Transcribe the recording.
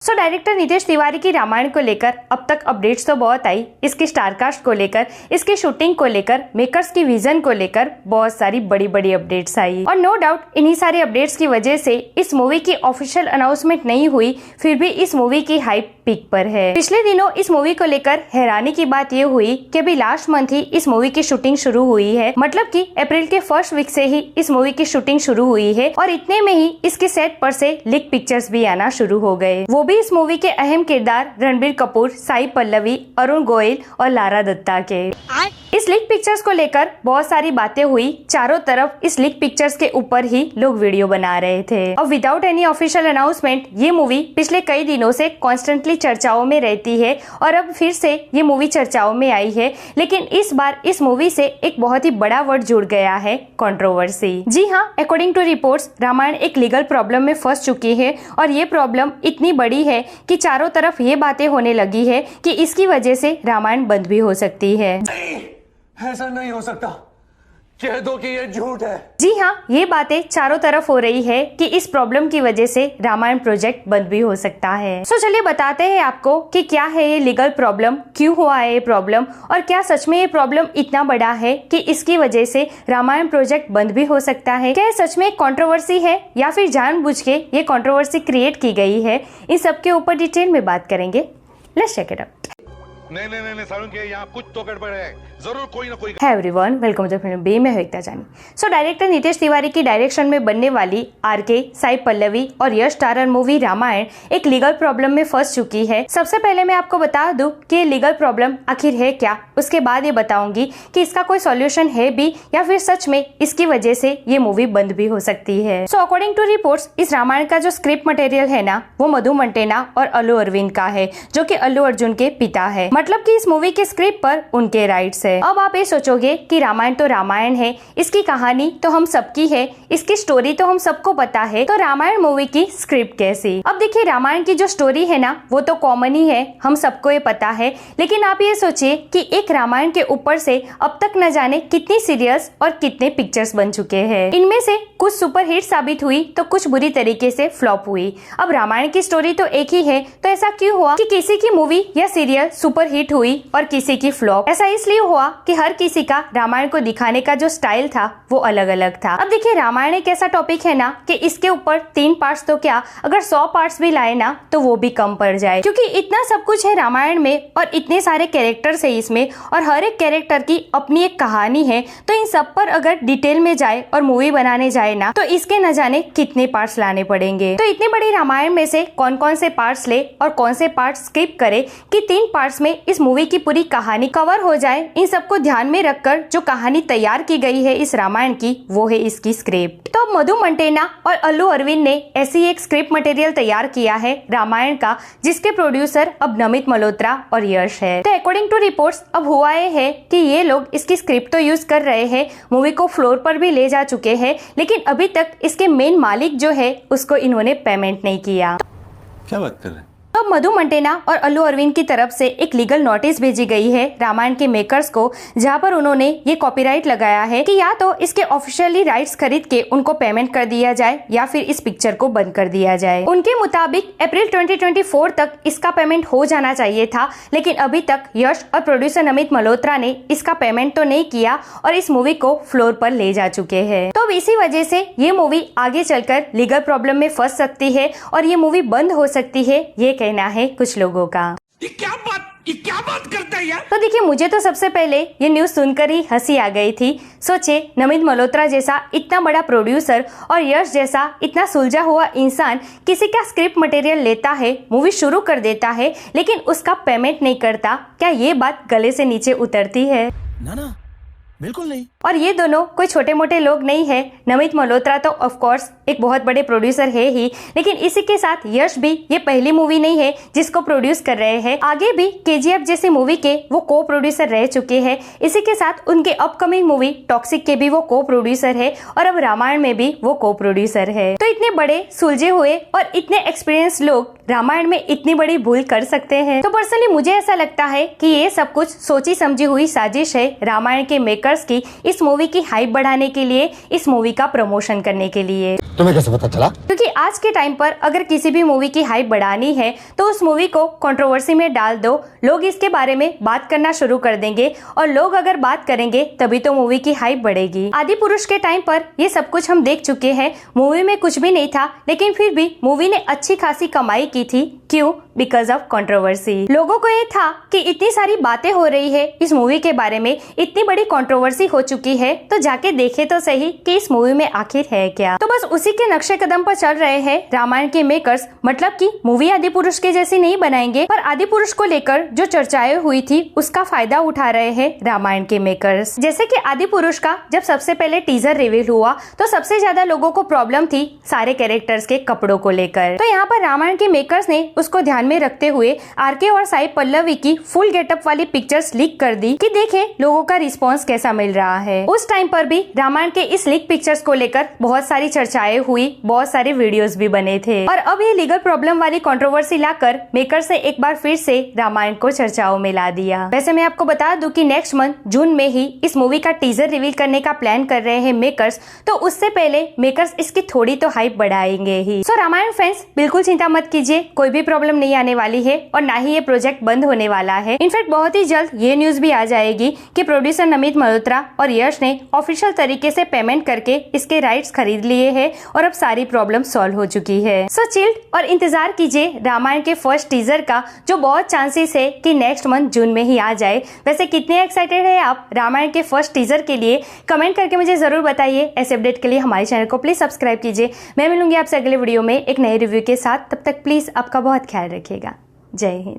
Director Nitesh Tiwari की रामायण को लेकर अब तक अपडेट्स तो बहुत आई। इसकी स्टारकास्ट को लेकर, इसकी शूटिंग को लेकर, मेकर्स की विजन को लेकर बहुत सारी बड़ी बड़ी अपडेट्स आई और नो डाउट इन्हीं सारे अपडेट्स की वजह से इस मूवी की ऑफिशियल अनाउंसमेंट नहीं हुई, फिर भी इस मूवी की हाइप पीक पर है। पिछले दिनों इस मूवी को लेकर हैरानी की बात ये हुई कि अभी लास्ट मंथ ही इस मूवी की शूटिंग शुरू हुई है, मतलब कि अप्रैल के फर्स्ट वीक से ही इस मूवी की शूटिंग शुरू हुई है और इतने में ही इसके सेट पर से लीक पिक्चर्स भी आना शुरू हो गए। वो भी इस मूवी के अहम किरदार रणबीर कपूर, साई पल्लवी, अरुण गोयल और लारा दत्ता के। इस लीक पिक्चर्स को लेकर बहुत सारी बातें हुई, चारों तरफ इस लीक पिक्चर्स के ऊपर ही लोग वीडियो बना रहे थे और विदाउट एनी ऑफिशियल अनाउंसमेंट ये मूवी पिछले कई दिनों से कॉन्स्टेंटली चर्चाओं में रहती है और अब फिर से ये मूवी चर्चाओं में आई है। लेकिन इस बार इस मूवी से एक बहुत ही बड़ा वर्ड जुड़ गया है, कंट्रोवर्सी। जी हाँ, अकॉर्डिंग टू रिपोर्ट्स रामायण एक लीगल प्रॉब्लम में फंस चुकी है और ये प्रॉब्लम इतनी बड़ी है कि चारों तरफ ये बातें होने लगी है कि इसकी वजह से रामायण बंद भी हो सकती है। ऐसा नहीं हो सकता, कह दो कि ये झूठ है। जी हाँ, ये बातें चारों तरफ हो रही है कि इस प्रॉब्लम की वजह से रामायण प्रोजेक्ट बंद भी हो सकता है। चलिए बताते हैं आपको कि क्या है ये लीगल प्रॉब्लम, क्यों हुआ है ये प्रॉब्लम और क्या सच में ये प्रॉब्लम इतना बड़ा है कि इसकी वजह से रामायण प्रोजेक्ट बंद भी हो सकता है। क्या सच में कंट्रोवर्सी है या फिर जानबूझ के ये कंट्रोवर्सी क्रिएट की गई है, इन सब के ऊपर डिटेल में बात करेंगे। Let's check it out. नहीं सारुण के यहाँ कुछ तो गड़बड़ है, जरूर कोई ना कोई। Hi everyone, welcome to film B. मैं एकता जानी। डायरेक्टर नितेश तिवारी की डायरेक्शन में बनने वाली आरके, साई पल्लवी और यश स्टारर मूवी रामायण एक लीगल प्रॉब्लम में फंस चुकी है। सबसे पहले मैं आपको बता दूं कि ये लीगल प्रॉब्लम आखिर है क्या, उसके बाद ये बताऊंगी कि इसका कोई सॉल्यूशन है भी या फिर सच में इसकी वजह से ये मूवी बंद भी हो सकती है। अकॉर्डिंग टू रिपोर्ट्स इस रामायण का जो स्क्रिप्ट मटेरियल है ना, वो मधु मंटेना और अल्लू अरविंद का है, जो कि अल्लू अर्जुन के पिता है। मतलब कि इस मूवी के स्क्रिप्ट पर उनके राइट्स है। अब आप ये सोचोगे कि रामायण तो रामायण है, इसकी कहानी तो हम सबकी है, इसकी स्टोरी तो हम सबको पता है, तो रामायण मूवी की स्क्रिप्ट कैसी? अब देखिए, रामायण की जो स्टोरी है ना, वो तो कॉमन ही है, हम सबको ये पता है। लेकिन आप ये सोचिए कि एक रामायण के ऊपर से अब तक न जाने कितनी सीरियल्स और कितने पिक्चर्स बन चुके हैं। इनमें से कुछ सुपरहिट साबित हुई तो कुछ बुरी तरीके से फ्लॉप हुई। अब रामायण की स्टोरी तो एक ही है, तो ऐसा क्यों हुआ कि किसी की मूवी या सीरियल सुपरहिट हुई और किसी की फ्लॉप? ऐसा इसलिए हुआ कि हर किसी का रामायण को दिखाने का जो स्टाइल था वो अलग अलग था। अब देखिए, रामायण एक ऐसा टॉपिक है ना कि इसके ऊपर 3 पार्ट्स तो क्या, अगर 100 पार्ट्स भी लाए ना तो वो भी कम पड़ जाए, क्योंकि इतना सब कुछ है रामायण में और इतने सारे कैरेक्टर्स है इसमें और हर एक कैरेक्टर की अपनी एक कहानी है। तो इन सब पर अगर डिटेल में जाए और मूवी बनाने जाए ना, तो इसके न जाने कितने पार्ट्स लाने पड़ेंगे। तो इतनी बड़ी रामायण में से कौन कौन से पार्ट्स ले और कौन से पार्ट्स स्किप करे कि 3 पार्ट्स में इस मूवी की पूरी कहानी कवर हो जाए, इन सबको ध्यान में रखकर जो कहानी तैयार की गई है इस रामायण की, वो है इसकी स्क्रिप्ट। तो अब मधु मंटेना और अल्लू अरविंद ने ऐसी एक स्क्रिप्ट मटेरियल तैयार किया है रामायण का, जिसके प्रोड्यूसर अब नमित मल्होत्रा और यश है। तो अकॉर्डिंग टू रिपोर्ट्स अब हुआ है कि ये लोग इसकी स्क्रिप्ट तो यूज कर रहे हैं, मूवी को फ्लोर पर भी ले जा चुके हैं, लेकिन अभी तक इसके मेन मालिक जो है उसको इन्होंने पेमेंट नहीं किया। क्या बात कर रहे हैं? अब मधु मंटेना और अल्लू अरविंद की तरफ से एक लीगल नोटिस भेजी गई है रामायण के मेकर्स को, जहां पर उन्होंने ये कॉपीराइट लगाया है कि या तो इसके ऑफिशियली राइट्स खरीद के उनको पेमेंट कर दिया जाए या फिर इस पिक्चर को बंद कर दिया जाए। उनके मुताबिक अप्रैल 2024 तक इसका पेमेंट हो जाना चाहिए था, लेकिन अभी तक यश और प्रोड्यूसर नमित मल्होत्रा ने इसका पेमेंट तो नहीं किया और इस मूवी को फ्लोर पर ले जा चुके हैं। तो इसी वजह से ये मूवी आगे चलकर लीगल प्रॉब्लम में फंस सकती है और ये मूवी बंद हो सकती है, ये कहना है कुछ लोगों का। ये क्या बात करता है यार? तो देखिए, मुझे तो सबसे पहले ये न्यूज सुनकर ही हंसी आ गई थी। सोचे, नमित मल्होत्रा जैसा इतना बड़ा प्रोड्यूसर और यश जैसा इतना सुलझा हुआ इंसान किसी का स्क्रिप्ट मटेरियल लेता है, मूवी शुरू कर देता है, लेकिन उसका पेमेंट नहीं करता। क्या ये बात गले से नीचे उतरती है? ना, बिल्कुल नहीं। और ये दोनों कोई छोटे मोटे लोग नहीं है। नमित मल्होत्रा तो ऑफ कोर्स एक बहुत बड़े प्रोड्यूसर है ही, लेकिन इसी के साथ यश भी ये पहली मूवी नहीं है जिसको प्रोड्यूस कर रहे हैं। आगे भी KGF जैसी मूवी के वो को प्रोड्यूसर रह चुके हैं। इसी के साथ उनके अपकमिंग मूवी टॉक्सिक के भी वो को प्रोड्यूसर है और अब रामायण में भी वो को प्रोड्यूसर है। तो इतने बड़े सुलझे हुए और इतने एक्सपीरियंस लोग रामायण में इतनी बड़ी भूल कर सकते हैं? तो पर्सनली मुझे ऐसा लगता है कि ये सब कुछ सोची समझी हुई साजिश है रामायण के मेकर मेकर्स की इस मूवी की हाइप बढ़ाने के लिए, इस मूवी का प्रमोशन करने के लिए। तुम्हें कैसे पता चला? क्योंकि आज के टाइम पर अगर किसी भी मूवी की हाइप बढ़ानी है तो उस मूवी को कंट्रोवर्सी में डाल दो, लोग इसके बारे में बात करना शुरू कर देंगे और लोग अगर बात करेंगे तभी तो मूवी की हाइप बढ़ेगी। आदि पुरुष के टाइम पर ये सब कुछ हम देख चुके हैं। मूवी में कुछ भी नहीं था लेकिन फिर भी मूवी ने अच्छी खासी कमाई की थी। क्यों? Because of controversy. लोगों को ये था कि इतनी सारी बातें हो रही है इस मूवी के बारे में, इतनी बड़ी कंट्रोवर्सी हो चुकी है तो जाके देखे तो सही कि इस मूवी में आखिर है क्या। तो बस उसी के नक्शे कदम पर चल रहे हैं रामायण के मेकर्स। मतलब कि मूवी आदि पुरुष के जैसी नहीं बनाएंगे, पर आदि पुरुष को लेकर जो चर्चाएं हुई थी उसका फायदा उठा रहे हैं रामायण के मेकर्स। जैसे कि आदि पुरुष का जब सबसे पहले टीजर रिवील हुआ तो सबसे ज्यादा लोगों को प्रॉब्लम थी सारे कैरेक्टर्स के कपड़ों को लेकर। तो यहाँ पर रामायण के मेकर्स ने उसको ध्यान में रखते हुए आरके और साई पल्लवी की फुल गेटअप वाली पिक्चर्स लीक कर दी कि देखें लोगों का रिस्पांस कैसा मिल रहा है। उस टाइम पर भी रामायण के इस लीक पिक्चर्स को लेकर बहुत सारी चर्चाएं हुई, बहुत सारे वीडियोस भी बने थे और अब ये लीगल प्रॉब्लम वाली कंट्रोवर्सी लाकर मेकर्स ने एक बार फिर से रामायण को चर्चाओं में ला दिया। वैसे मैं आपको बता दूं कि नेक्स्ट मंथ जून में ही इस मूवी का टीजर रिवील करने का प्लान कर रहे हैं मेकर्स, तो उससे पहले मेकर्स इसकी थोड़ी तो हाइप बढ़ाएंगे ही। सो रामायण फैंस बिल्कुल चिंता मत कीजिए, कोई भी प्रॉब्लम नहीं आने वाली है और ना ही ये प्रोजेक्ट बंद होने वाला है। इनफैक्ट बहुत ही जल्द ये न्यूज भी आ जाएगी कि प्रोड्यूसर नमित मल्होत्रा और यश ने ऑफिशियल तरीके से पेमेंट करके इसके राइट्स खरीद लिए हैं और अब सारी प्रॉब्लम सॉल्व हो चुकी है। सो चिल्ड और इंतजार कीजिए रामायण के फर्स्ट टीजर का, जो बहुत चांसेस है कि नेक्स्ट मंथ जून में ही आ जाए। वैसे कितने एक्साइटेड है आप रामायण के फर्स्ट टीजर के लिए? कमेंट करके मुझे जरूर बताइए। ऐसे अपडेट के लिए हमारे चैनल को प्लीज सब्सक्राइब कीजिए। मैं मिलूंगी आपसे अगले वीडियो में एक नए रिव्यू के साथ। तब तक प्लीज आपका बहुत ख्याल रखिएगा। जय हिंद।